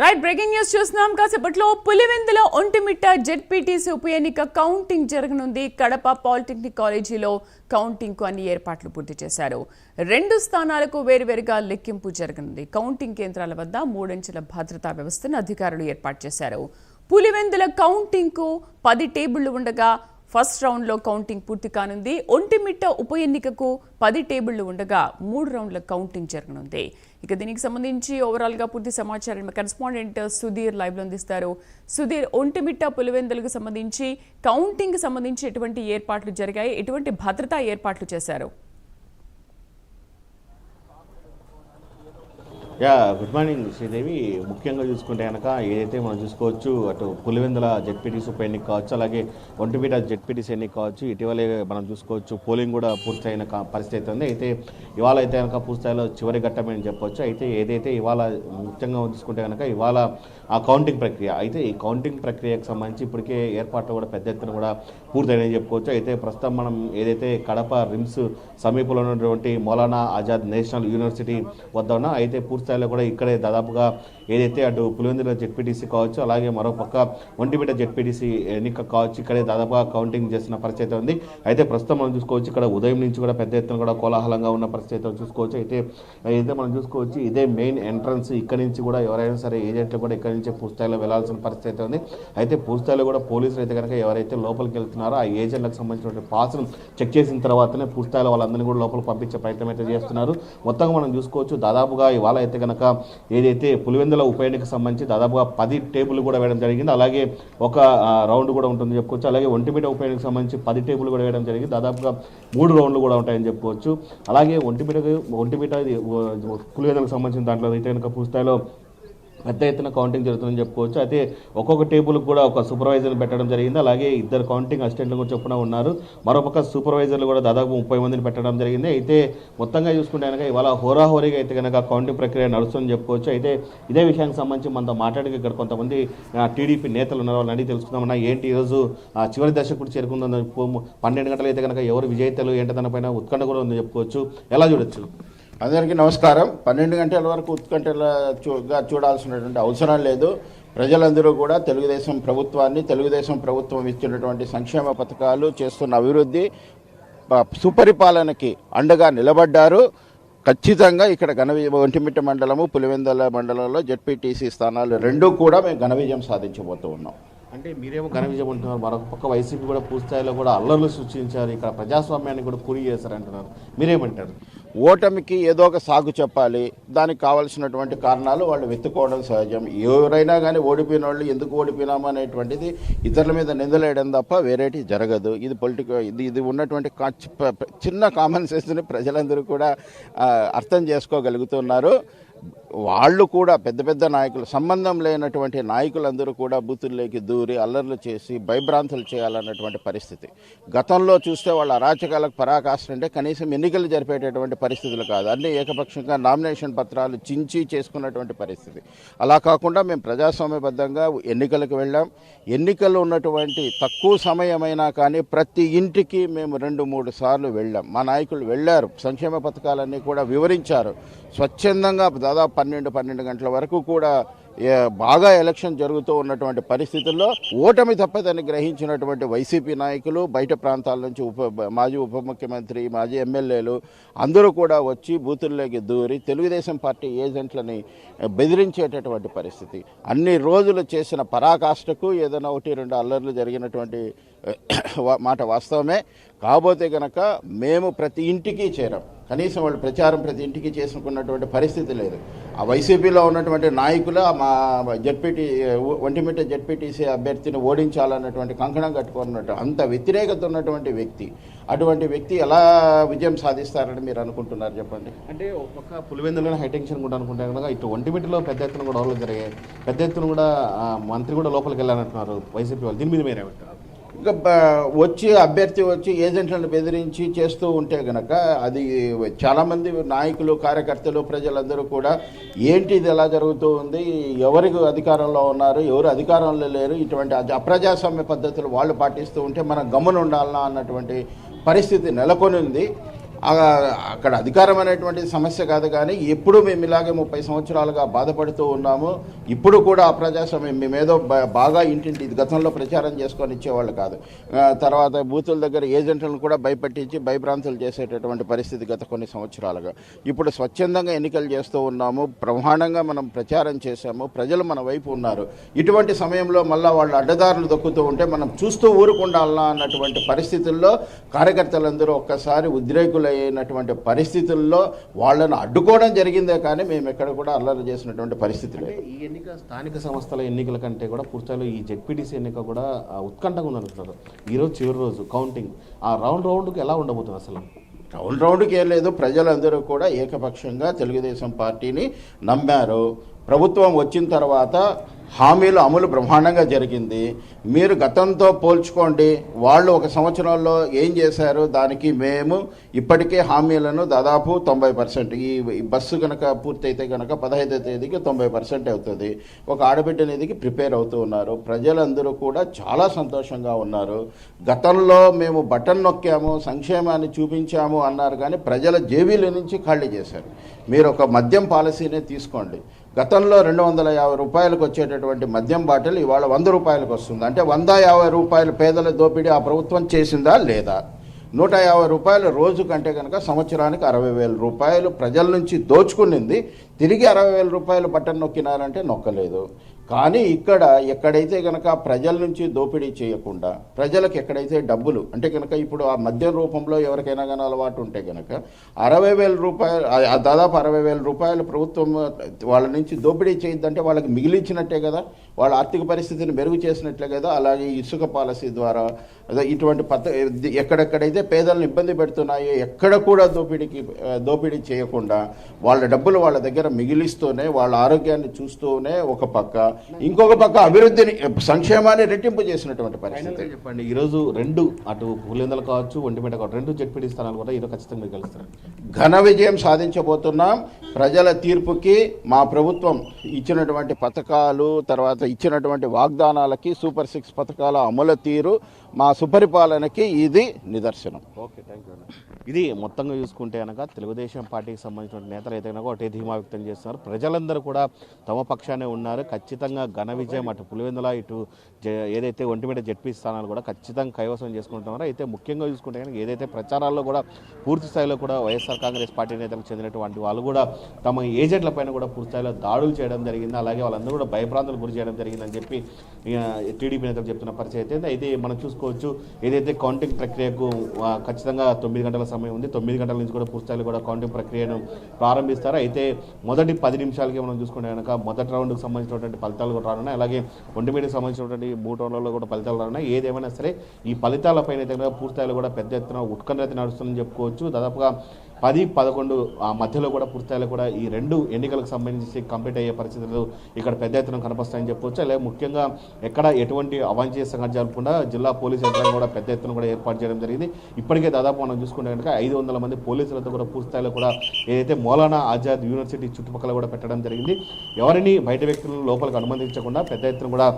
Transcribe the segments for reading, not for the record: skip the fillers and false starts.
Right breaking news చూస్తున్నాం. కాసేపట్లో Pulivendula Vontimitta ZPTC ఉప ఎన్నిక కౌంటింగ్ జరగనుంది. కడప పాలిటెక్నిక్ కాలేజీలో కౌంటింగ్ కు అన్ని ఏర్పాట్లు పూర్తి చేశారు. 2 స్థానాలకు వేరువేరుగా లెక్కింపు జరగనుంది. కౌంటింగ్ కేంద్రాల వద్ద 3 అంచెల భద్రతా వ్యవస్థను అధికారులు ఏర్పాటు చేశారు. పులివెందుల కౌంటింగ్ కు 10 టేబుళ్లు ఉండగా ఫస్ట్ రౌండ్ లో కౌంటింగ్ పూర్తి కానుంది. ఒంటిమిట్ట ఉప ఎన్నికకు 10 టేబుళ్లు ఉండగా 3 రౌండ్ల కౌంటింగ్ జరగనుంది. ఇక దీనికి సంబంధించి ఓవరాల్ గా పూర్తి సమాచారం కరెస్పాండెంట్ సుధీర్ లైవ్ లో అందిస్తారు. సుధీర్, ఒంటిమిట్ట పులివెందులకు సంబంధించి కౌంటింగ్ సంబంధించి ఎటువంటి ఏర్పాట్లు జరిగాయి, ఎటువంటి భద్రతా ఏర్పాట్లు చేశారు? Good morning Sridevi. ముఖ్యంగా చూసుకుంటే కనుక ఏదైతే మనం చూసుకోవచ్చు, అటు పులివెందుల జెడ్పీటీసీ ఉప ఎన్నిక కావచ్చు, అలాగే ఒంటిమిట్ట జెడ్పీటీసీ ఎన్నిక కావచ్చు, ఇటీవలే మనం చూసుకోవచ్చు పోలింగ్ కూడా పూర్తయిన పరిస్థితి ఉంది. అయితే ఇవాళ అయితే కనుక పూర్తిస్థాయిలో చివరి ఘట్టమే అని చెప్పొచ్చు. అయితే ఏదైతే ఇవాళ ముఖ్యంగా చూసుకుంటే కనుక ఇవాళ ఆ కౌంటింగ్ ప్రక్రియ, అయితే ఈ కౌంటింగ్ ప్రక్రియకు సంబంధించి ఇప్పటికే ఏర్పాట్లు కూడా పెద్ద ఎత్తున కూడా పూర్తయినాయని చెప్పుకోవచ్చు. అయితే ప్రస్తుతం మనం ఏదైతే కడప రిమ్స్ సమీపంలో ఉన్నటువంటి మౌలానా ఆజాద్ నేషనల్ యూనివర్సిటీ వద్ద ఉన్నా, అయితే స్థాయిలో కూడా ఇక్కడే దాదాపుగా ఏదైతే అటు పులివెందుల జెడ్పీటీసీ కావచ్చు, అలాగే మరోపక్క ఒంటిమిట్ట జెడ్పీటీసీ ఎన్నిక కావచ్చు, ఇక్కడే దాదాపుగా కౌంటింగ్ చేసిన పరిస్థితి ఉంది. అయితే ప్రస్తుతం మనం చూసుకోవచ్చు ఇక్కడ ఉదయం నుంచి కూడా పెద్ద ఎత్తున కూడా కోలాహలంగా ఉన్న పరిస్థితి చూసుకోవచ్చు. అయితే మనం చూసుకోవచ్చు ఇదే మెయిన్ ఎంట్రన్స్. ఇక్కడ నుంచి కూడా ఎవరైనా సరే ఏజెంట్లు కూడా ఇక్కడ నుంచి పూర్తిస్థాయిలో వెళ్లాల్సిన పరిస్థితి ఉంది. అయితే పూర్తిస్థాయిలో కూడా పోలీసులు అయితే కనుక ఎవరైతే లోపలికి వెళ్తున్నారో ఆ ఏజెంట్లకు సంబంధించిన పాస్ను చెక్ చేసిన తర్వాతనే పూర్తిస్థాయిలో వాళ్ళందరినీ కూడా లోపలికి పంపించే ప్రయత్నం అయితే చేస్తున్నారు. మొత్తంగా మనం చూసుకోవచ్చు దాదాపుగా ఇవాళ అయితే కనుక ఏదైతే పులివెందుల ఉప ఎన్నికకు సంబంధించి దాదాపుగా 10 టేబుల్ కూడా వేయడం జరిగింది. అలాగే ఒక రౌండ్ కూడా ఉంటుంది చెప్పుకోవచ్చు. అలాగే ఒంటిమిట్ట ఉప ఎన్నికకు సంబంధించి 10 టేబుల్ కూడా వేయడం జరిగింది. దాదాపుగా 3 రౌండ్లు కూడా ఉంటాయని చెప్పుకోవచ్చు. అలాగే ఒంటిమిట్ట పులివెందులకు సంబంధించిన దాంట్లో అయితే కనుక పూర్తిస్థాయిలో పెద్ద ఎత్తున కౌంటింగ్ జరుగుతుందని చెప్పుకోవచ్చు. అయితే ఒక్కొక్క టేబుల్ కూడా ఒక సూపర్వైజర్ని పెట్టడం జరిగింది. అలాగే 2 కౌంటింగ్ అసిస్టెంట్లు కూడా చొప్పున ఉన్నారు. మరోపక్క సూపర్వైజర్లు కూడా దాదాపు 30 మందిని పెట్టడం జరిగింది. అయితే మొత్తంగా చూసుకుంటే కనుక ఇవాళ హోరాహోరీగా అయితే కనుక కౌంటింగ్ ప్రక్రియ నడుస్తుందని చెప్పుకోవచ్చు. అయితే ఇదే విషయానికి సంబంధించి మనతో మాట్లాడి ఇక్కడ కొంతమంది టీడీపీ నేతలు ఉన్నారు, వాళ్ళని అడిగి తెలుసుకుందామన్నా. ఏంటి ఈరోజు చివరి దశకు కూడా చేరుకుందని 12 గంటలు అయితే కనుక ఎవరు విజేతలు ఏంటదనపైన ఉత్కంఠ కూడా ఉందని చెప్పుకోవచ్చు. ఎలా చూడొచ్చు? అందరికీ నమస్కారం. 12 గంటల వరకు ఉత్కంఠగా చూడాల్సినటువంటి అవసరం లేదు. ప్రజలందరూ కూడా తెలుగుదేశం ప్రభుత్వం ఇచ్చినటువంటి సంక్షేమ పథకాలు, చేస్తున్న అభివృద్ధి, సుపరిపాలనకి అండగా నిలబడ్డారు. ఖచ్చితంగా ఇక్కడ ఒంటిమిట్ట మండలము, పులివెందుల మండలంలో జెడ్పీటీసీ స్థానాలు 2 కూడా మేము ఘన విజయం సాధించబోతూ ఉన్నాం. అంటే మీరేమో ఘన విజయం అంటున్నారు, మరొక పక్క వైసీపీ కూడా పూర్తిస్థాయిలో కూడా అల్లర్లు సృష్టించారు, ఇక్కడ ప్రజాస్వామ్యాన్ని కూడా కూలి చేశారంటున్నారు. మీరేమంటారు? ఓటమికి ఏదో ఒక సాగు చెప్పాలి, దానికి కావాల్సినటువంటి కారణాలు వాళ్ళు వెతుక్కోవడం సహజం. ఎవరైనా కానీ ఓడిపోయిన వాళ్ళు ఎందుకు ఓడిపోయినాము అనేటువంటిది ఇతరుల మీద నిందలేయడం తప్ప వేరేటి జరగదు. ఇది ఉన్నటువంటి చిన్న కామన్ సెన్స్ని ప్రజలందరూ కూడా అర్థం చేసుకోగలుగుతున్నారు. వాళ్ళు కూడా పెద్ద నాయకులు, సంబంధం లేనటువంటి నాయకులందరూ కూడా బూతుల్లోకి దూరి అల్లర్లు చేసి భయభ్రాంతులు చేయాలన్నటువంటి పరిస్థితి. గతంలో చూస్తే వాళ్ళ అరాచకాలకు పరాకాష్ట అంటే కనీసం ఎన్నికలు జరిపేటటువంటి పరిస్థితులు కాదు, అన్ని ఏకపక్షంగా నామినేషన్ పత్రాలు చించి చేసుకున్నటువంటి పరిస్థితి. అలా కాకుండా మేము ప్రజాస్వామ్యబద్ధంగా ఎన్నికలకు వెళ్ళాం. ఎన్నికల్లో ఉన్నటువంటి తక్కువ సమయమైనా కానీ ప్రతి ఇంటికి మేము 2-3 సార్లు వెళ్ళాం. మా నాయకులు వెళ్ళారు, సంక్షేమ పథకాలన్నీ కూడా వివరించారు. స్వచ్ఛందంగా దాదాపు 12 గంటల వరకు కూడా బాగా ఎలక్షన్ జరుగుతూ ఉన్నటువంటి పరిస్థితుల్లో ఓటమి తప్పదని గ్రహించినటువంటి వైసీపీ నాయకులు, బయట ప్రాంతాల నుంచి మాజీ ఉప ముఖ్యమంత్రి, మాజీ ఎమ్మెల్యేలు అందరూ కూడా వచ్చి బూతుల్లోకి దూరి తెలుగుదేశం పార్టీ ఏజెంట్లని బెదిరించేటటువంటి పరిస్థితి. అన్ని రోజులు చేసిన పరాకాష్ఠకు ఏదైనా 1-2 అల్లర్లు జరిగినటువంటి మాట వాస్తవమే. కాకపోతే కనుక మేము ప్రతి ఇంటికి చేరాం. కనీసం వాళ్ళు ప్రచారం ప్రతి ఇంటికి చేసుకున్నటువంటి పరిస్థితి లేదు. ఆ వైసీపీలో ఉన్నటువంటి నాయకులు మా ఒంటిమిట్ట జెడ్పీటీసీ అభ్యర్థిని ఓడించాలన్నటువంటి కంకణం కట్టుకున్నట్టు అంత వ్యతిరేకత ఉన్నటువంటి వ్యక్తి, అటువంటి వ్యక్తి ఎలా విజయం సాధిస్తారని మీరు అనుకుంటున్నారు చెప్పండి? అంటే ఒక పులివెందులోనే హైటెన్షన్ కూడా అనుకుంటే కనుక ఇటు ఒంటిమిట్టలో పెద్ద ఎత్తున కూడా గొడవలు జరిగాయి, పెద్ద ఎత్తున కూడా మంత్రి కూడా లోపలికి వెళ్ళాలంటున్నారు వైసీపీ వాళ్ళు. దీని మీద మీరేమంటారు? ఇంకా అభ్యర్థి వచ్చి ఏజెంట్లను బెదిరించి చేస్తూ ఉంటే కనుక అది చాలామంది నాయకులు, కార్యకర్తలు, ప్రజలందరూ కూడా ఏంటి ఇది ఎలా జరుగుతూ ఉంది, ఎవరికి అధికారంలో ఉన్నారు, ఎవరు అధికారంలో లేరు, ఇటువంటి అప్రజాస్వామ్య పద్ధతులు వాళ్ళు పాటిస్తూ ఉంటే మనం గమ్మున ఉండాలన్నా అన్నటువంటి పరిస్థితి నెలకొని ఉంది. అక్కడ అధికారం అనేటువంటి సమస్య కాదు, కానీ ఎప్పుడు మేము ఇలాగే 30 సంవత్సరాలుగా బాధపడుతూ ఉన్నాము. ఇప్పుడు కూడా అప్రజాస్వామ్యం మేమేదో బాగా ఇంటింటి గతంలో ప్రచారం చేసుకొని ఇచ్చేవాళ్ళు కాదు. తర్వాత బూతుల దగ్గర ఏజెంట్లను కూడా భయపెట్టించి భయభ్రాంతులు చేసేటటువంటి పరిస్థితి గత కొన్ని సంవత్సరాలుగా. ఇప్పుడు స్వచ్ఛందంగా ఎన్నికలు చేస్తూ ఉన్నాము, బ్రహ్మాండంగా మనం ప్రచారం చేశాము, ప్రజలు మన వైపు ఉన్నారు. ఇటువంటి సమయంలో మళ్ళీ వాళ్ళు అడ్డదారులు దొక్కుతూ ఉంటే మనం చూస్తూ ఊరుకుండాలన్నా అన్నటువంటి పరిస్థితుల్లో కార్యకర్తలందరూ ఒక్కసారి ఉద్రేకులైనటువంటి పరిస్థితుల్లో వాళ్ళను అడ్డుకోవడం జరిగిందే కానీ మేము ఎక్కడ కూడా అల్లరి చేసినటువంటి పరిస్థితి లేదు. ఈ ఎన్నిక స్థానిక సంస్థల ఎన్నికల కంటే కూడా పూర్తిలో ఈ జెడ్పీటీసీ ఎన్నిక కూడా ఉత్కంఠంగా ఉందనుకుంటున్నారు. ఈరోజు చివరి రోజు కౌంటింగ్, ఆ రౌండ్కి ఎలా ఉండబోతుంది అసలు? రౌండ్కి ఏం లేదు, ప్రజలందరూ కూడా ఏకపక్షంగా తెలుగుదేశం పార్టీని నమ్మారు. ప్రభుత్వం వచ్చిన తర్వాత హామీలు అమలు బ్రహ్మాండంగా జరిగింది. మీరు గతంతో పోల్చుకోండి, వాళ్ళు 1 సంవత్సరంలో ఏం చేశారు, దానికి మేము ఇప్పటికే హామీలను దాదాపు 90%, ఈ బస్సు కనుక పూర్తయితే కనుక 15వ తేదీకి 90% అవుతుంది. ఒక ఆడబిడ్డ నిధికి ప్రిపేర్ అవుతూ ఉన్నారు. ప్రజలందరూ కూడా చాలా సంతోషంగా ఉన్నారు. గతంలో మేము బటన్ నొక్కాము, సంక్షేమాన్ని చూపించాము అన్నారు, కానీ ప్రజల జేబీల నుంచి ఖాళీ చేశారు. మీరు ఒక మద్యం పాలసీనే తీసుకోండి. గతంలో 250 రూపాయలకు వచ్చేటటువంటి మద్యం బాటిల్ ఇవాళ 100 రూపాయలకు వస్తుంది. అంటే 150 రూపాయలు పేదల దోపిడీ ఆ ప్రభుత్వం చేసిందా లేదా? 150 రూపాయలు రోజు కంటే కనుక సంవత్సరానికి 60,000 రూపాయలు ప్రజల నుంచి దోచుకునింది. తిరిగి 60,000 రూపాయలు బటన్ నొక్కినారంటే నొక్కలేదు. కానీ ఇక్కడ ఎక్కడైతే కనుక ప్రజల నుంచి దోపిడీ చేయకుండా ప్రజలకు ఎక్కడైతే డబ్బులు అంటే కనుక ఇప్పుడు ఆ మద్యం రూపంలో ఎవరికైనా కానీ అలవాటు ఉంటే కనుక 60,000 రూపాయలు, దాదాపు 60,000 రూపాయలు ప్రభుత్వం వాళ్ళ నుంచి దోపిడీ చేయొద్దంటే వాళ్ళకి మిగిలించినట్టే కదా, వాళ్ళ ఆర్థిక పరిస్థితిని మెరుగు చేసినట్లే కదా. అలాగే ఇసుక పాలసీ ద్వారా ఇటువంటి ఎక్కడెక్కడైతే పేదలను ఇబ్బంది పెడుతున్నాయో ఎక్కడ కూడా దోపిడీ చేయకుండా వాళ్ళ డబ్బులు వాళ్ళ దగ్గర మిగిలిస్తూనే వాళ్ళ ఆరోగ్యాన్ని చూస్తూనే ఒక పక్క, ఇంకొక పక్క అభివృద్ధిని సంక్షేమాన్ని రెట్టింపు చేసినటువంటి పరిస్థితి. చెప్పండి, ఈరోజు అటు పులివెందులు కావచ్చు, ఒంటిమిట్ట కావచ్చు, 2 జెడ్పీటీ స్థానాలు కూడా ఈరోజు ఖచ్చితంగా మీరు గెలుస్తారు. ఘన విజయం సాధించబోతున్నాం. ప్రజల తీర్పుకి మా ప్రభుత్వం ఇచ్చినటువంటి పథకాలు, తర్వాత ఇచ్చినటువంటి వాగ్దానాలకి, సూపర్ 6 పథకాల అమలు తీరు, మా సుపరిపాలనకి ఇది నిదర్శనం. Okay, thank you. ఇది మొత్తంగా చూసుకుంటే కనుక తెలుగుదేశం పార్టీకి సంబంధించిన నేతలు అయితే కనుక ఒకటే ధీమా వ్యక్తం చేస్తున్నారు. ప్రజలందరూ కూడా తమ పక్షానే ఉన్నారు. ఖచ్చితంగా ఘన విజయం అటు పులివెందుల ఇటు ఏదైతే ఒంటిమిట్ట జెడ్పీ స్థానాలు కూడా ఖచ్చితంగా కైవసం చేసుకుంటున్నారో. అయితే ముఖ్యంగా చూసుకుంటే కనుక ఏదైతే ప్రచారాల్లో కూడా పూర్తి స్థాయిలో కూడా వైఎస్ఆర్ కాంగ్రెస్ పార్టీ నేతలకు చెందినటువంటి వాళ్ళు కూడా తమ ఏజెంట్ల పైన కూడా పూర్తి స్థాయిలో దాడులు చేయడం జరిగింది. అలాగే వాళ్ళందరూ కూడా భయభ్రాంతులు గురి చేయడం జరిగిందని చెప్పి టీడీపీ నేతలు చెప్తున్న పరిస్థితి అయితే. అయితే మనం చూసుకోవచ్చు, ఏదైతే కౌంటింగ్ ప్రక్రియకు ఖచ్చితంగా 9 గంటల సమయం ఉంది. 9 గంటల నుంచి కూడా పూర్తిస్థాయిలో కూడా కౌంటింగ్ ప్రక్రియను ప్రారంభిస్తారు. అయితే మొదటి 10 నిమిషాలకి మనం చూసుకుంటే కనుక మొదటి రౌండ్కి సంబంధించినటువంటి ఫలితాలు కూడా రానున్నాయి. అలాగే ఒంటిమిట్టకి సంబంధించినటువంటి 3 రౌండ్లలో కూడా ఫలితాలు రానున్నాయి. ఏదేమైనా సరే ఈ ఫలితాలపైన అయితే పూర్తిస్థాయిలో కూడా పెద్ద ఎత్తున ఉత్కంఠత నడుస్తుందని చెప్పుకోవచ్చు. దాదాపుగా 10-11 మధ్యలో కూడా పూర్తిస్థాయిలో కూడా ఈ 2 ఎన్నికలకు సంబంధించి కంప్లీట్ అయ్యే పరిస్థితులు ఇక్కడ పెద్ద ఎత్తున కనిపిస్తాయని చెప్పవచ్చు. అలాగే ముఖ్యంగా ఎక్కడ ఎటువంటి అవాంఛనీయ సంఘటన జరగకుండా జిల్లా పోలీసు యంత్రాంగం కూడా పెద్ద ఎత్తున కూడా ఏర్పాటు చేయడం జరిగింది. ఇప్పటికే దాదాపు మనం చూసుకుంటే కనుక 500 మంది పోలీసులతో కూడా పూర్తిస్థాయిలో కూడా ఏదైతే మౌలానా ఆజాద్ యూనివర్సిటీ చుట్టుపక్కల కూడా పెట్టడం జరిగింది. ఎవరిని బయట వ్యక్తులను లోపలికి అనుమతించకుండా పెద్ద ఎత్తున కూడా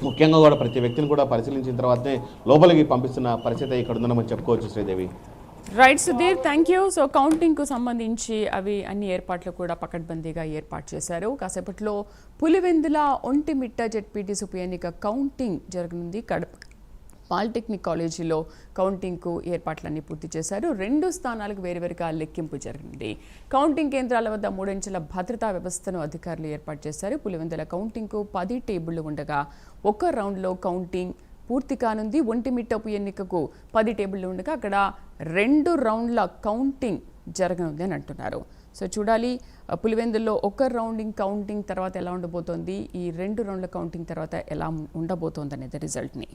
ముఖ్యంగా కూడా ప్రతి వ్యక్తిని కూడా పరిశీలించిన తర్వాతనే లోపలికి పంపిస్తున్న పరిస్థితి ఇక్కడ ఉందని మనం చెప్పుకోవచ్చు. Sridevi. Right Sudheer, thank you. So కౌంటింగ్కు సంబంధించి అన్ని ఏర్పాట్లు కూడా పకడ్బందీగా ఏర్పాటు చేశారు. కాసేపట్లో పులివెందుల ఒంటిమిట్ట జెడ్పీటీసీ ఉప ఎన్నిక కౌంటింగ్ జరగనుంది. కడప పాలిటెక్నిక్ కాలేజీలో కౌంటింగ్కు ఏర్పాట్లన్నీ పూర్తి చేశారు. 2 స్థానాలకు వేరువేరుగా లెక్కింపు జరిగింది. కౌంటింగ్ కేంద్రాల వద్ద 3 అంచెల భద్రతా వ్యవస్థను అధికారులు ఏర్పాటు చేశారు. పులివెందుల కౌంటింగ్కు 10 టేబుళ్లు ఉండగా 1 రౌండ్లో కౌంటింగ్ పూర్తి కానుంది. ఒంటిమిట్ట ఉప ఎన్నికకు 10 టేబుళ్లు ఉండగా అక్కడ 2 రౌండ్ల కౌంటింగ్ జరగనుంది అని అంటున్నారు. సో చూడాలి, పులివెందుల్లో 1 రౌండింగ్ కౌంటింగ్ తర్వాత ఎలా ఉండబోతోంది, ఈ 2 రౌండ్ల కౌంటింగ్ తర్వాత ఎలా ఉండబోతోంది అనేది రిజల్ట్ని.